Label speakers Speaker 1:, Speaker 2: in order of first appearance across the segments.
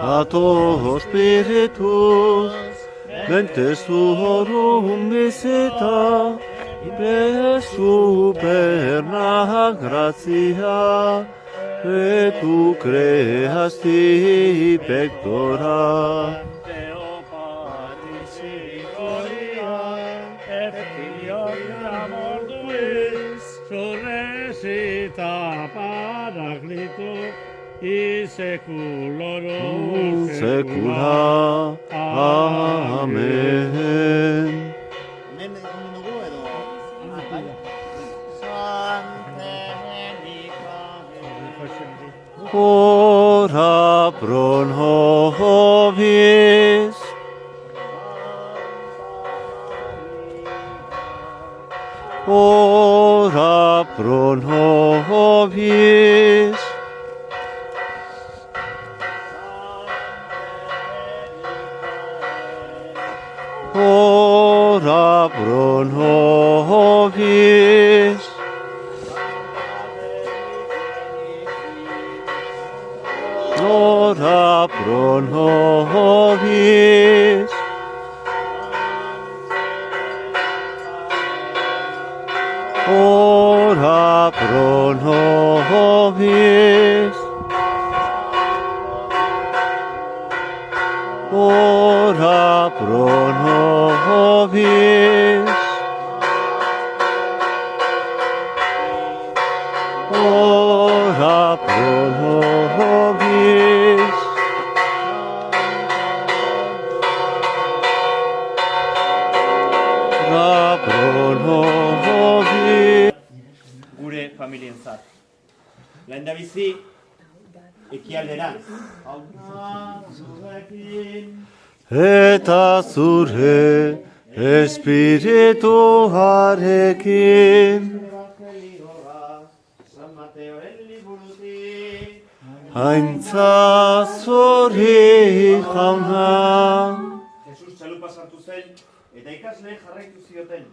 Speaker 1: Ato Spiritus, mentes tuorum visita, per superna gratia, et tu creasti pectora.
Speaker 2: Deo Patris gloria, et Filio amor tuis, surrescita Paraclito, y seculorum
Speaker 1: Secula. Amen.
Speaker 3: Hemen egin dugu edo... bai. Sancte Michael.
Speaker 1: Ora pro nobis, ora pro nobis, ora pro nobis, ora pro nobis, ora pro nobis, ora pro nobis, ora pro nobis, ora pro nobis.
Speaker 3: Gure familientzat. Lehendabizi, ekialderantz. Jauna, zurekin.
Speaker 1: Eta zure espirituarekin,
Speaker 3: Evangelioa, San Mateoren liburutik.
Speaker 1: haintza zuri jauna.
Speaker 3: Jesus txalupa sartu zen, eta ikasle jarraitu zioten.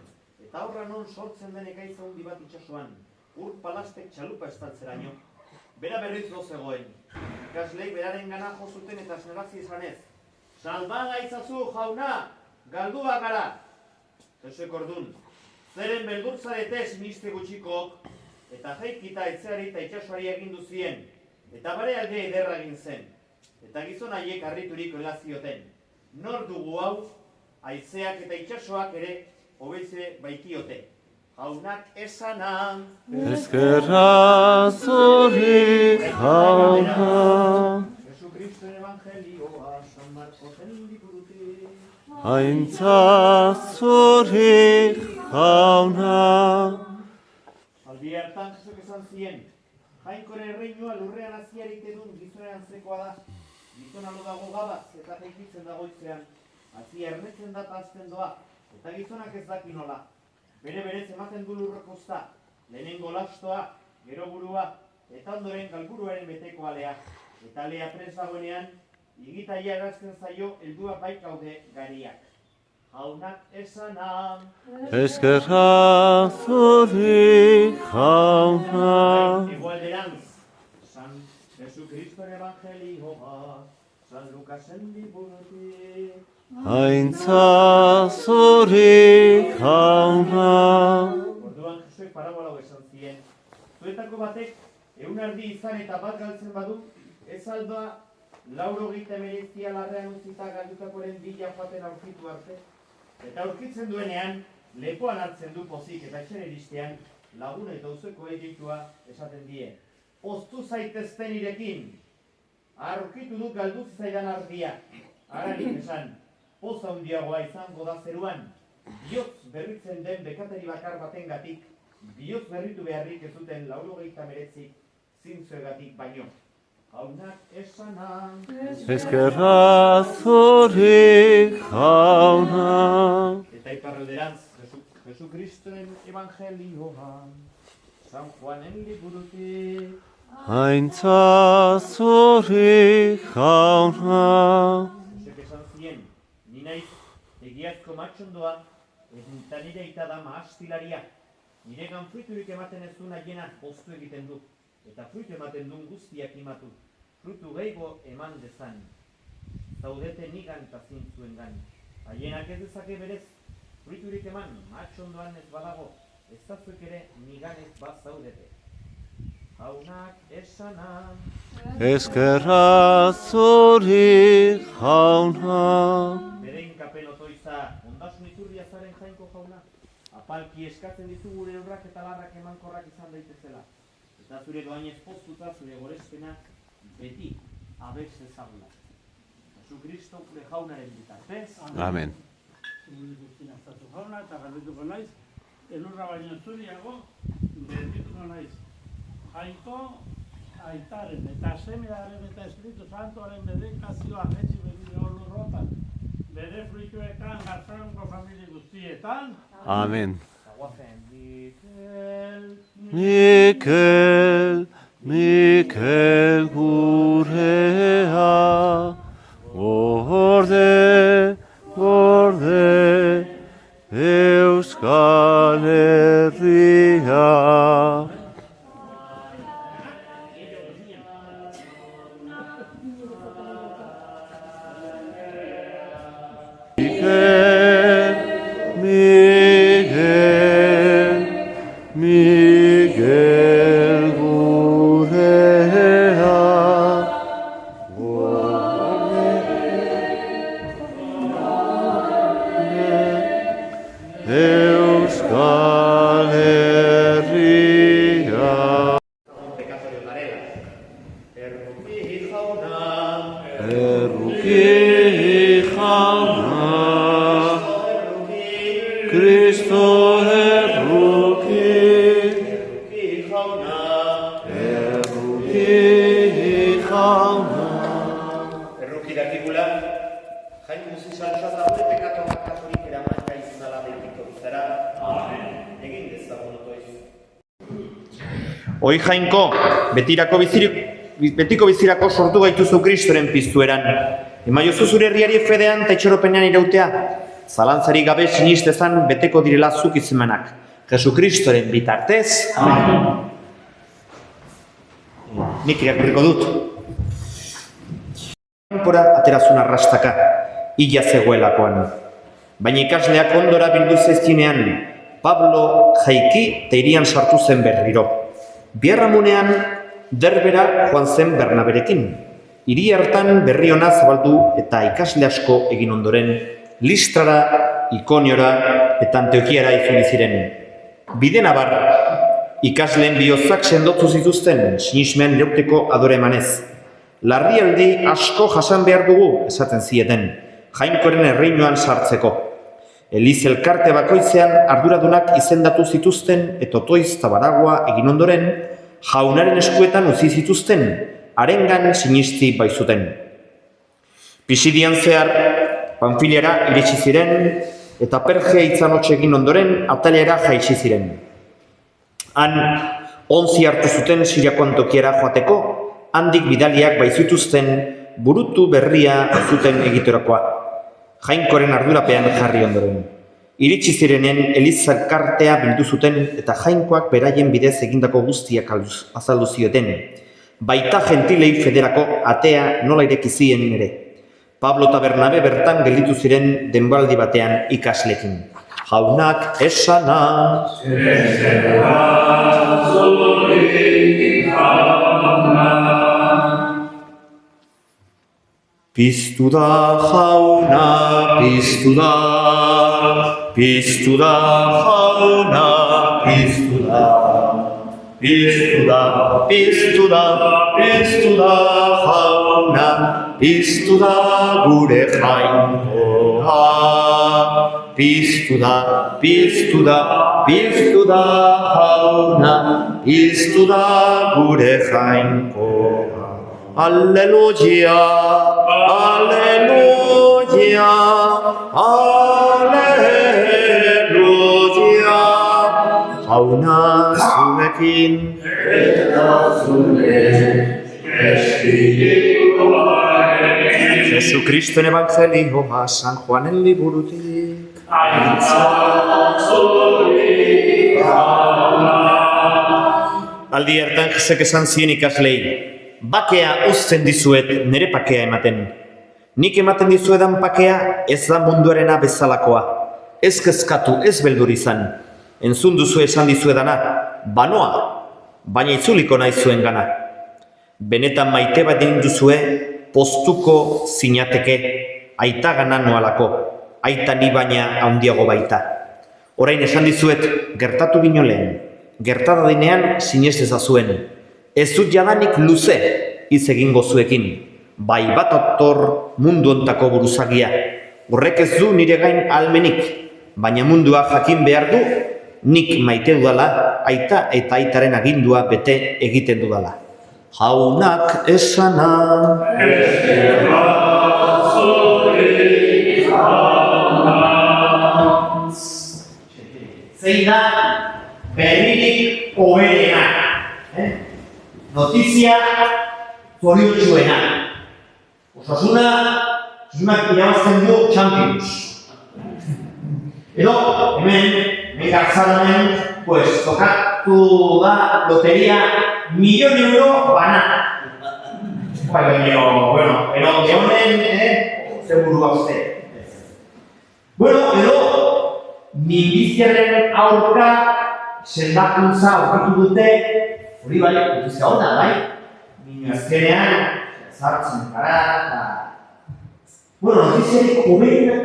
Speaker 3: Eta aurra non sortzen den ekaitza handi bat itsasoan. Ur palastek txalupa estaltzeraino. Bera berriz lo zegoen. Ikaslei beraren gana jo zuten eta esnegazi izanez. Salba gaitzazu, jauna, galdua gara. Jesuek ordun, zeren beldurtzarete siniste gutxikok, eta jaikita etzeari eta itsasoari agindu zien, eta bare alde ederra egin zen. Eta gizon haiek harriturik hola zioten. Nor dugu hau, haizeak eta itsasoak ere hobeze baitiote. Jaunak esana.
Speaker 1: Eskerra zuri jauna,
Speaker 3: Jesucristoen evangelioa, San Marcosen liburutik.
Speaker 1: haintza zuri jauna.
Speaker 3: Aldi hartan Jesuk esan zien, Jainkoren erreinua lurrean haziarik edun gizonen antzekoa da. Gizona lo dago gabaz eta jaikitzen dagoitzean. Hazia ernetzen da eta hazten doa, eta gizonak ez daki nola. Bere berez ematen du lurrokozta, lehenengo lastoa, gero burua, eta ondoren galburuaren beteko alea. Eta alea prest dagoenean, igitaia erazten zaio heldua baikaude gariak. Jaunak esana.
Speaker 1: Eskerra zuri jauna,
Speaker 3: Igualderantz, San Jesucristoen evangelioa, San Lukasen liburutik.
Speaker 1: haintza zuri jauna.
Speaker 3: Orduan Jesuek parabola hau esan zien. Zuetako batek, 100 erdi izan eta bat galtzen badu, ez aldoa 99 larrean utzita galdutakoren bila joaten aurkitu arte. Eta aurkitzen duenean, lepoan hartzen du pozik eta etxera iristean, lagun eta uzeko egitua esaten die. Poztu zaitezten irekin, aurkitu dut galdu zaidan ardia. Hararik esan, poz handiagoa izango da zeruan, bihotz berritzen den bekateri bakar batengatik, bihotz berritu beharrik ez duten 99 zintzoegatik baino. Jaunak esana.
Speaker 1: Eskerra zuri jauna,
Speaker 3: Eta iparralderantz, Jesucristoen evangelioa, San Juanen liburutik.
Speaker 1: haintza zuri jauna.
Speaker 3: Jesuek esan zien, ni naiz egiazko matxondoa, eta nire aita da mahastilaria. Niregan fruiturik ematen ez du nahiena poztu egiten du, eta fruitu ematen duen guztiak imatu, frutu gehiago eman dezan. zaudete nigan eta zintzuengan. Haienak ez dezake berez, fruiturik eman, matxondoan ez badago, ez zazuek ere nigan ez bazaudete. Jaunak esana,
Speaker 1: Eskerra zuri jauna.
Speaker 3: bere inkapen otoiza, ondasun iturria zaren jainko jauna. Apalki eskatzen dizu gure urrak eta larrak emankorrak izan daitezela. Eta zure doainez poztuta zure gorespena beti abez ezagula. Jesu Kristo gure jaunaren bitartez.
Speaker 1: Amen.
Speaker 2: Guztina zatu jauna eta garbituko naiz, elurra baino zuriago, bendituko naiz. Jainko, aitaren eta semearen eta Espiritu Santoaren bedekazioa jetzi bere olurrotan, bere fruituetan gartzaronko familia guztietan.
Speaker 1: Amen.
Speaker 3: Zaguazen, Mikel,
Speaker 1: Mikel, Mikel gurea, gorde, gorde, Euskal Herria. Miguel, Miguel, Miguel gurea, Euskal Herria.
Speaker 3: pekatorio garela. Erruki jauna,
Speaker 1: Erruki jauna, Kristo erruki,
Speaker 3: erruki jauna,
Speaker 1: erruki jauna.
Speaker 3: erruki dakigula, jain guzti saltza eta gure pekatu bakaturik eramanka izanala betiko bizara. Egin dezagun otoiz. Hoi jainko, betiko bizirako sortu gaituzu Kristoren piztueran. Emaiozu zure herriari fedean eta itxoropenean irautea. Zalantzarik gabe sinistezan beteko direla zuk izemenak. Jesu Kristoren bitartez. Amen. Nik irakurriko dut. Kanpora aterazun arrastaka, illa zegoelakoan. Baina ikasleak ondora bildu zezkinean, Pablo jaiki eta hirian sartu zen berriro. Biarramunean, Derbera joan zen Bernaberekin. Hiri hartan berri ona zabaldu eta ikasle asko egin ondoren, Listrara, Ikoniora eta Antiokiara itzuli ziren. Bide nabar, ikasleen bihotzak sendotu zituzten sinismean irauteko adore emanez. Larrialdi asko jasan behar dugu, esaten zieten, jainkoren erreinuan sartzeko. Eliz elkarte bakoitzean arduradunak izendatu zituzten eta otoiz tabaragua egin ondoren, jaunaren eskuetan utzi zituzten, harengan sinisti baizuten. Pisidian zehar, Panfiliara iritsi ziren, eta Perge itzanotxe egin ondoren Ataliara jaitsi ziren. Han, ontzi hartu zuten Siriako Antiokiara joateko, handik bidaliak baizituzten burutu berria zuten egiturakoa. Jainkoren ardurapean jarri ondoren. Iritsi zirenen elizalkartea bildu zuten eta jainkoak beraien bidez egindako guztiak azaldu zioten. Baita gentilei federako atea nola ireki zien ere. Pablo eta Bernabe bertan gelditu ziren denboraldi batean ikaslekin. Jaunak esana. Piztu da jauna, piztu da, piztu da jauna, piztu da, piztu da, piztu da, piztu da jauna, piztu da gure jainkoa. Piztu da, piztu da, piztu da jauna, piztu da gure jainkoa. Alleluia, alleluia, alleluia. Jauna zurekin eta zure espirituan. Jesu Kristoren evangelioa San Juanen liburutik. Aldi hartan Jesek esan zien ikaslei, bakea uzten dizuet nere pakea ematen.
Speaker 4: Nik ematen dizuedan pakea ez da munduarena bezalakoa. Ez kezkatu, ez beldur izan. Entzun duzu esan dizuedana, banoa, baina itzuliko nahi zuen gana. Benetan maite bat egin duzue, postuko zinateke, aita gana noalako, aita ni baina handiago baita. Orain esan dizuet, gertatu bino lehen, gertada dinean sinez ezazuen. Ez dut jadanik luze hitz egingo zuekin, bai bat ator mundu ontako buruzagia. Horrek ez du nire gain almenik, baina mundua jakin behar du, nik maite dudala, aita eta aitaren agindua bete egiten dudala. Jaunak esana
Speaker 3: zein da berririk hoberena. Notizia zoriotsuena. Osasunak irabazten du Champions. Edo, hemen garzaramen, tokatu da loteria €1.000.000 bana. Bueno, pero honen, seguru hauste. Bueno, edo, minbiziaren aurka sendakuntza aurkatu dute, hori bai, notizia hona, bai? Minu azkenean, zartzen gara, eta... Bueno, notiziarik hobeina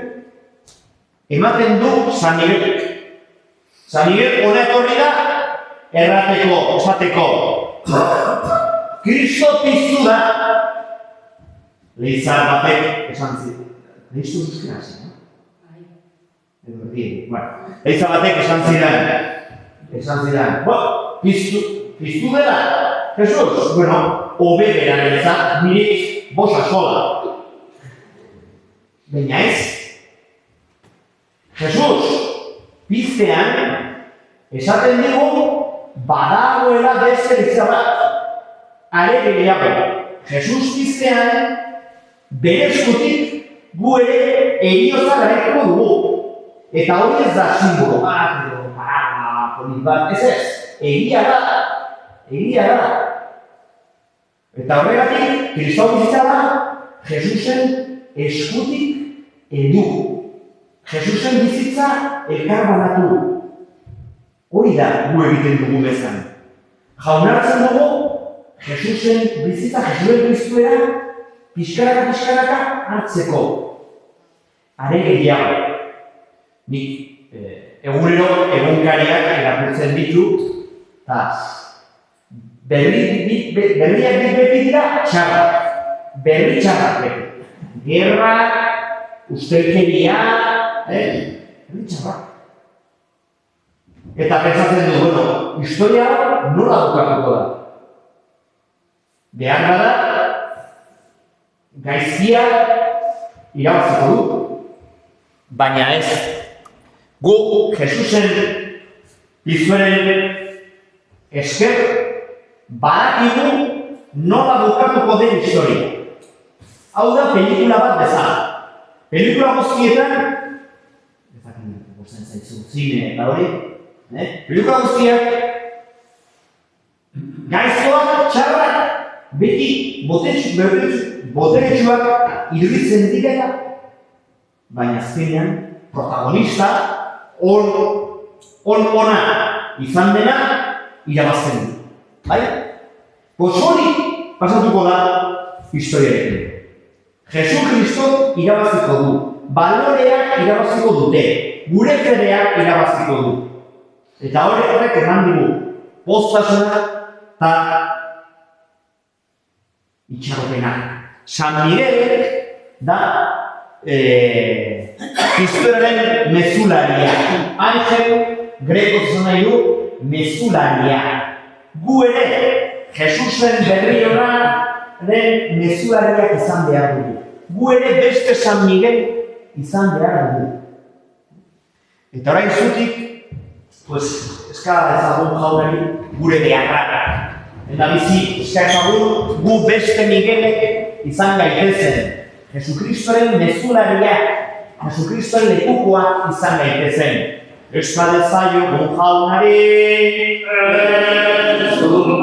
Speaker 3: ematen du San Miguel. San Miguel hona etorri da, errateko, esateko. Kristo piztu da. Lehizar batek esan ziren. Lehiztu zuzkena zen, no? Bueno, lehizar batek esan ziren. Piztu dela, Jesus, bueno, hobe beran ezak, nire bosa sola. Baina ez. Jesus, piztean, esaten dugu, badagoela beste bizarrak. Are gehiago, Jesus piztean, bere eskutik gu ere heriotza garaituko dugu. Eta hori ez da simbolo bat, polit bat, ez, egia da. Eta horregatik, Kristau bizitza da, Jesusen eskutik edu. Jesusen bizitza elkar banatu. Hori da gu egiten dugu bezan. Jaunartzen dugu, Jesusen bizitza, Jesusen Kristuera, pixkaraka hartzeko. Are gehiago. Nik egunero egunkariak erakurtzen ditut, eta berriak beti dira txarrak. Berri txarrak beti. Gerra, ustelkeria, berri txarrak. Eta pentsatzen du, bueno, historia nola bukatuko da. Behar da, gaizkia irabaziko du. Baina ez, gu Jesusen piztuaren esker badakigu nola bukatuko den historia. Hau da pelikula bat bezala. Pelikula guztietan, zine eta hori, pelikula guztiak gaizkoak, txarrak, beti boteretsuak iruditzen direla, baina azkenean protagonista ona izan dena irabazten du. Bai? Hori pasatuko da historiarekin. Jesu Kristo irabaziko du, baloreak irabaziko dute, gure fedeak irabaziko du. Eta horrek eman digu, poztasuna eta itxaropena. San Miguelek da Kristoren mezularia. Angel greko izan nahi du mezularia. Gu ere, Jesusen berri honaren mezulariak izan behar dugu. Gu ere beste San Miguel izan behar dugu. Eta orain zutik, eskala ezagun jaunari gure beharra. Eta bizi, eskaezagun gu beste Miguelek izan gaitezen. Jesukristoren mezularia, Jesukristoren lekukoa izan gaitezen. Euskal ezaio gu jaunari, zure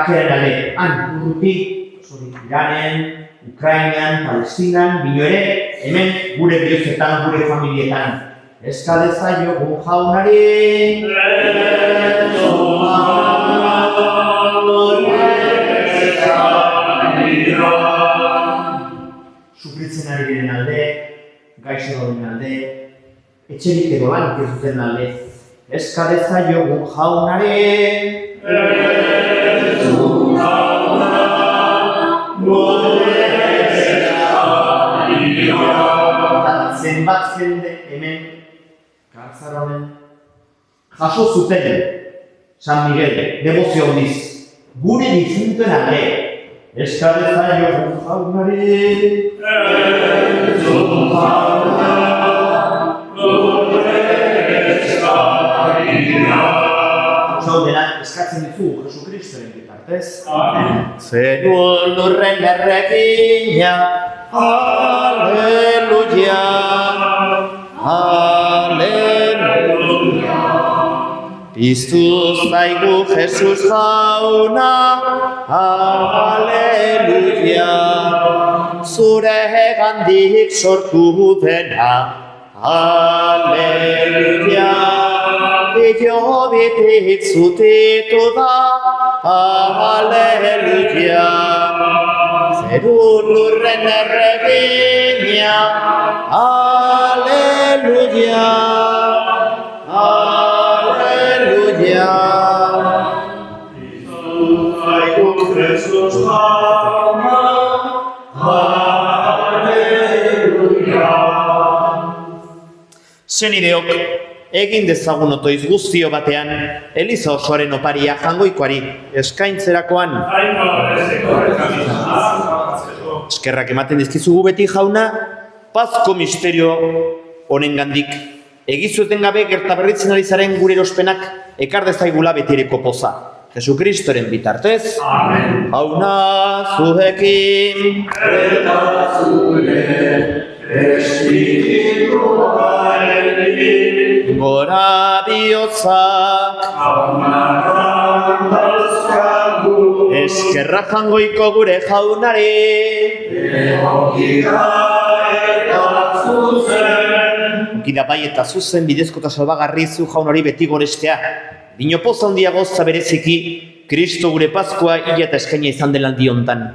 Speaker 4: pakearen alde, han, urruti, Iranen, Ukrainan, Palestinan, bino ere, hemen gure bihotzetan, gure familietan. Eska dezaiogun jaunari, sufritzen ari diren alde, gaixo dauden alde, etxerik edo lanik ez duten alde. Eska dezaiogun jaunari, zenbat jende hemen Kartzaronen jaso zuten San Miguel, devozio handiz, gure difuntuen alde, eska dezaiogun jaunari, Zaudenak eskatzen ditugu Jesu Kristoren bitartez. Zenuen lurren erregina, Aleluia, Aleluia. Piztu zaigu Jesus jauna, Aleluia. Zure gandik sortu dena, Aleluia. Dio bitik zutitu da, Aleluia. Zerun lurren erregina, Aleluia, Aleluia. Zaigu Jesus jauna, Aleluia. Zenideok, egin dezagun otoiz guztio batean, Eliza osoaren oparia jangoikoari eskaintzerakoan. Eskerrak ematen dizkizugu beti jauna, pazko misterio honengandik. Egizueten gabe gertaberritzen ari zaren gure erospenak ekar dezaigula betireko poza. Jesukristoren bitartez. Amen. Jauna zuekin. Eta zure espirituarekin. Gora bihotzak. Jaunaran dauzkagu. Eskerra jangoiko gure jaunari. Egokida eta zuzen. Egokida bai eta zuzen bidezko eta salbagarri zu jaunari beti gorestea. Dino poza handiago bereziki, Kristo gure Paskoa hila eta eskaina izan delan diontan.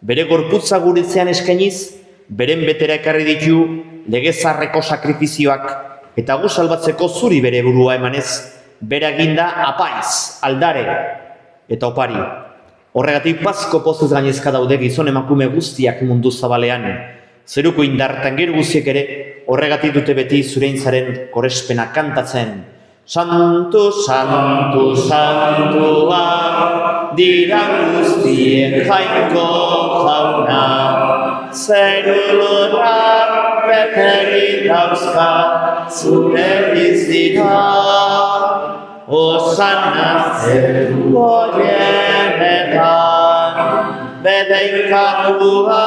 Speaker 4: Bere gorputza guretzean eskainiz, beren betera ekarri ditu legezarreko sakrifizioak, eta gu salbatzeko zuri bere burua emanez, bere eginda apaiz, aldare eta opari. Horregatik Pasko pozuz gainezka daude gizon emakume guztiak mundu zabalean. Zeruko indartan gero guztiek ere, horregatik dute beti zureintzaren korespena kantatzen. Santu, santu, santua, dira guztien jainko jauna. Zeru lurra beterik dauzka, zure bizita. Osana zeru goienetan, bedeikatua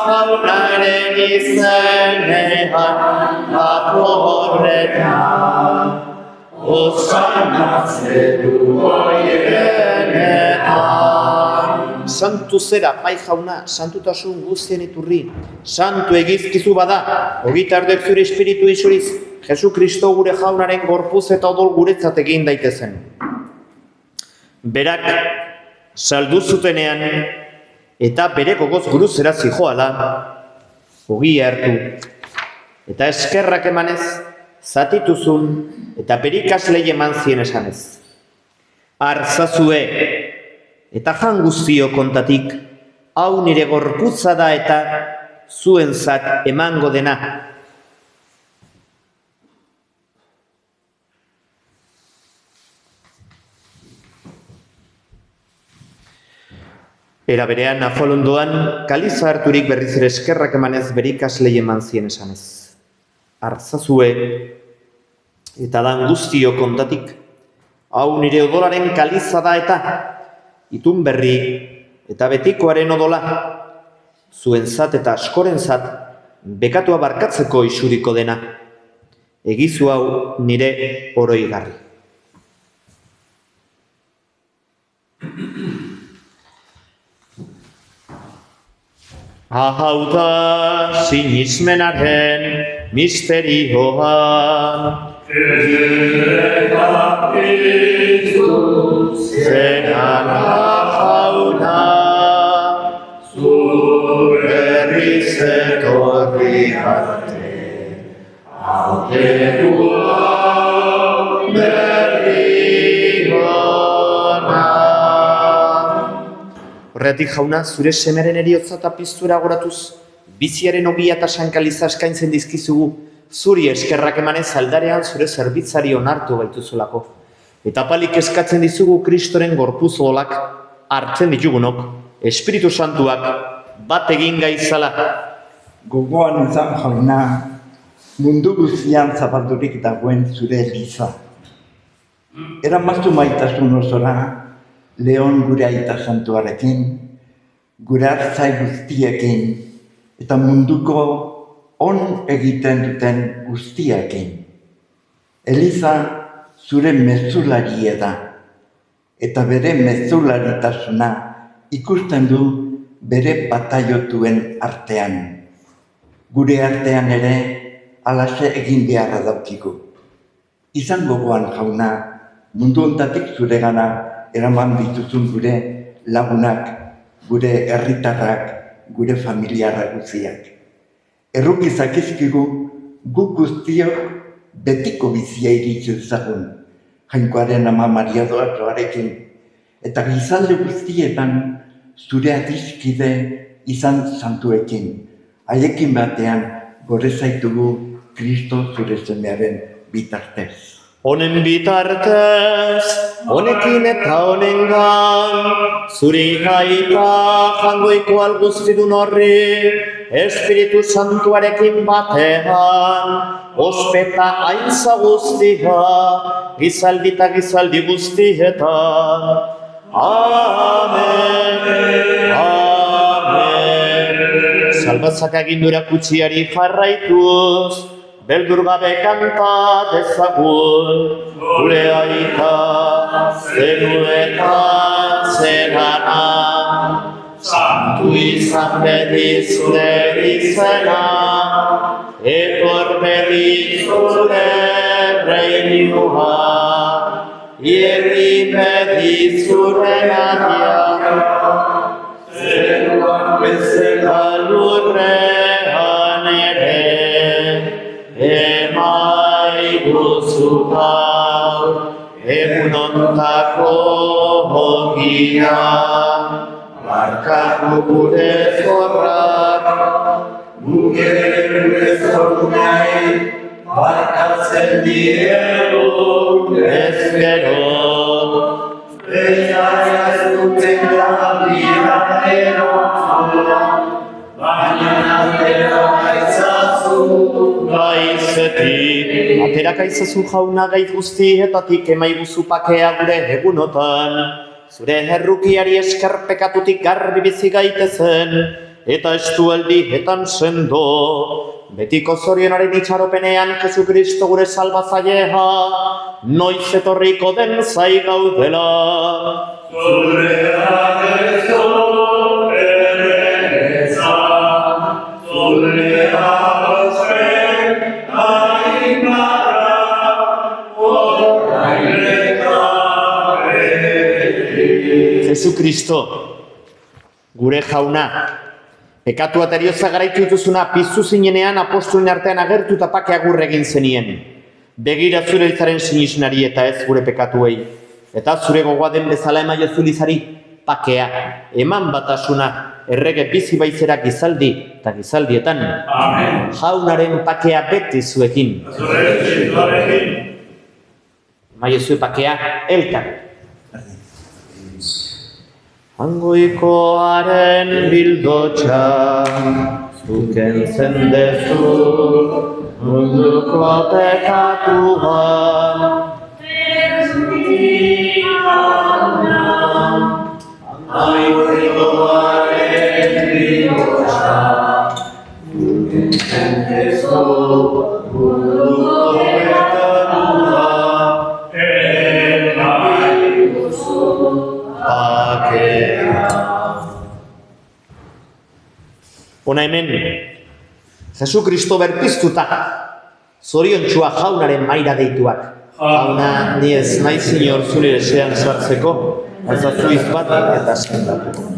Speaker 4: jaunaren izenean, atorretan. Osana zeru goienetan. Santu zera, bai jauna, santutasun guztien iturri. Santu egizkizu bada, ogitardeak zure espiritu isuriz, Jesu Kristo gure jaunaren gorpuz eta odol guretzat egin daitezen. Berak saldu zutenean eta bere gogoz guruzera zijoala, ogia hartu, eta eskerrak emanez, zatituzun eta perikaslei eman zien esanez. Artzazue eta jan guztio kontatik, hau nire gorputza da eta zuentzat emango dena. Era berean afolondoan, kaliza harturik berriz ere eskerrak emanez berikaslei eman zien esanez. Artzazue eta dan guztio kontatik, hau nire odolaren kaliza da eta itun berri eta betikoaren odola, zuentzat eta askorentzat bekatua barkatzeko isuriko dena, egizu hau nire oroigarri. Hau da sinismenaren misterioa. Zeran jauna, zu berriz etorri arte, aukerua berri ona. Horregatik jauna, zure semeren eriotza eta piztura goratuz, biziaren ogia eta sankaliza eskaintzen dizkizugu, zuri eskerrak emanez aldarean zure zerbitzari onartu gaituzulako. Eta palik eskatzen dizugu Kristoren gorpuz olak hartzen ditugunok, Espiritu Santuak bat egin gaizala.
Speaker 5: Gogoan izan jauna, mundu guztian zabaldurik dagoen zure eliza. Eramaztu maitasun osora, Leon gure aita santuarekin, gure hartzai guztiekin, eta munduko on egiten duten guztiekin. Eliza zure mezularia da, eta bere mezularitasuna ikusten du bere bataiotuen artean. Gure artean ere alaxe egin beharra daukigu. Izan gogoan jauna, mundu ontatik zure gana eraman dituzun gure lagunak, gure herritarrak, gure familiarrak guztiak. Erruki zakizkigu guk guztiok betiko bizia iritsi dezagun, Jainkoaren Ama Maria Doarekin, eta gizalde guztietan zure adiskide izan santuekin. Haiekin batean gore zaitugu Kristo zure semearen bitartez.
Speaker 4: Honen bitartez, honekin eta honengan, zuri gaita jangoiko alguztidun horri, Espiritu Santuarekin batean, ospeta aintza guztia, gizaldi eta gizaldi guztietan. Amen, amen. Salbatzak agindura kutsiari jarraituz, beldur gabe kanta dezagun, gure aita zenuetan zenana, santu izan bedi zure izena, etor bedi zure reinua, irri bedi zure nadia, zenuan bezala lurrean ere. Emaiguzu gaur, egunontako ogia, barkatu gure zorrak, gure zorunai, barkatzen diegu ezkero. Eza ez duten labia baina atera gaizetik, ateraka izazu jauna gaiz guztietatik emaiguzu pakea gure egunotan, zure herrukiari eskerpekatutik garbi bizi gaitezen, eta estualdietan sendo, betiko zorionaren itxaropenean Jesu Kristo gure salbazailea, noiz etorriko den zai gaudela. Jesucristo, gure jauna, pekatu eta eriotza garaitu dituzuna piztu zinenean apostolen artean agertu eta pake agur egin zenien. Begira zure elizaren sinisnari eta ez gure pekatuei. Eta zure gogoa den bezala emaiozu elizari pakea, eman batasuna, errege bizi baizera gizaldi eta gizaldietan. Amen. Jaunaren pakea beti zuekin. Emaiozu pakea elkar. Hangoikoaren bildotxa, zuken zendezu, munduko pekatua. Hangoikoaren bildotxa, zuken zendezu, munduko pekatua. Hona hemen, Jesu Kristo berpiztuta, zoriontsua jaunaren maira deituak. Jauna, ni ez nahi zinor zure esean sartzeko, azazu izbat eta sendatuko.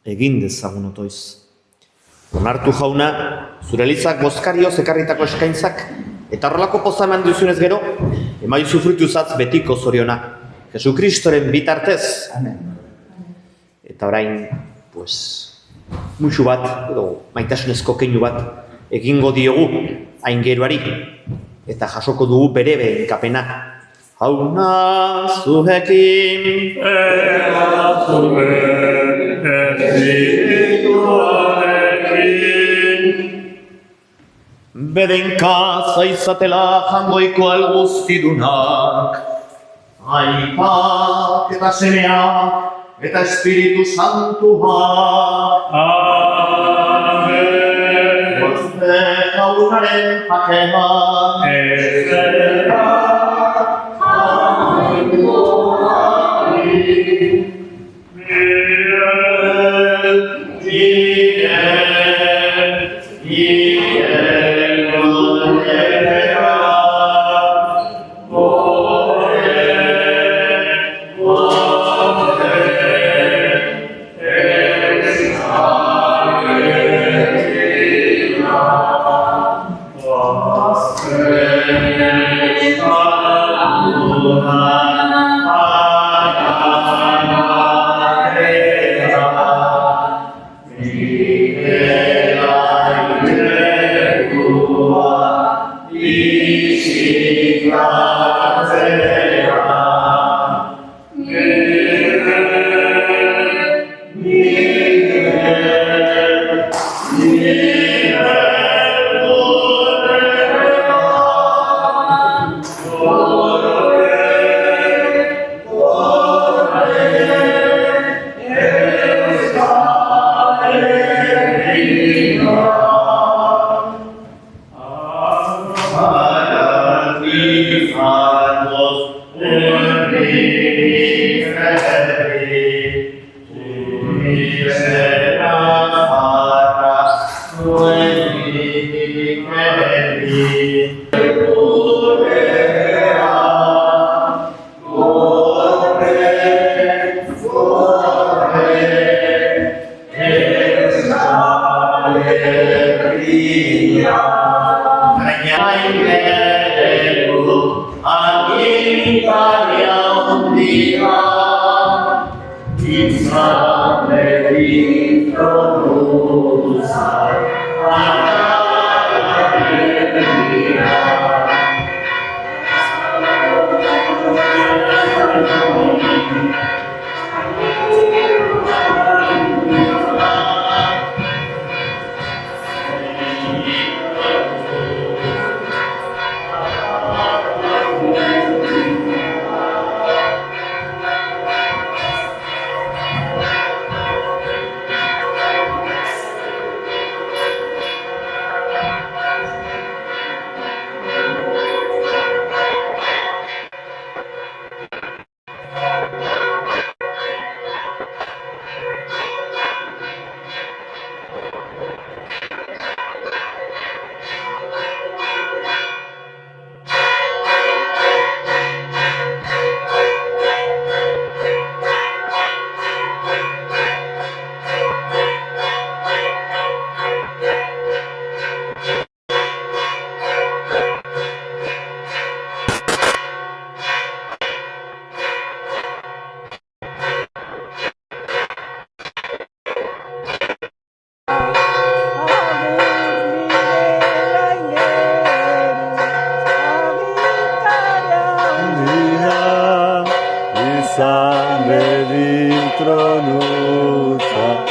Speaker 4: Egin dezagun otoiz. Onartu jauna, zure elizak bozkarioz ekarritako eskaintzak, eta horrelako poza eman duzunez gero, emai sufrituzatz betiko zoriona. Jesu Kristoren bitartez.
Speaker 5: Amen.
Speaker 4: Eta orain, musu bat, edo maitasunezko keinu bat, egingo diogu aingeruari, eta jasoko dugu bere behenkapena. Jauna zuekin, bedenka zaizatela jangoiko alguztidunak, Aitak eta Semeak eta Espiritu Santua. Amen. Gozte jaunaren pakea,
Speaker 1: Hauza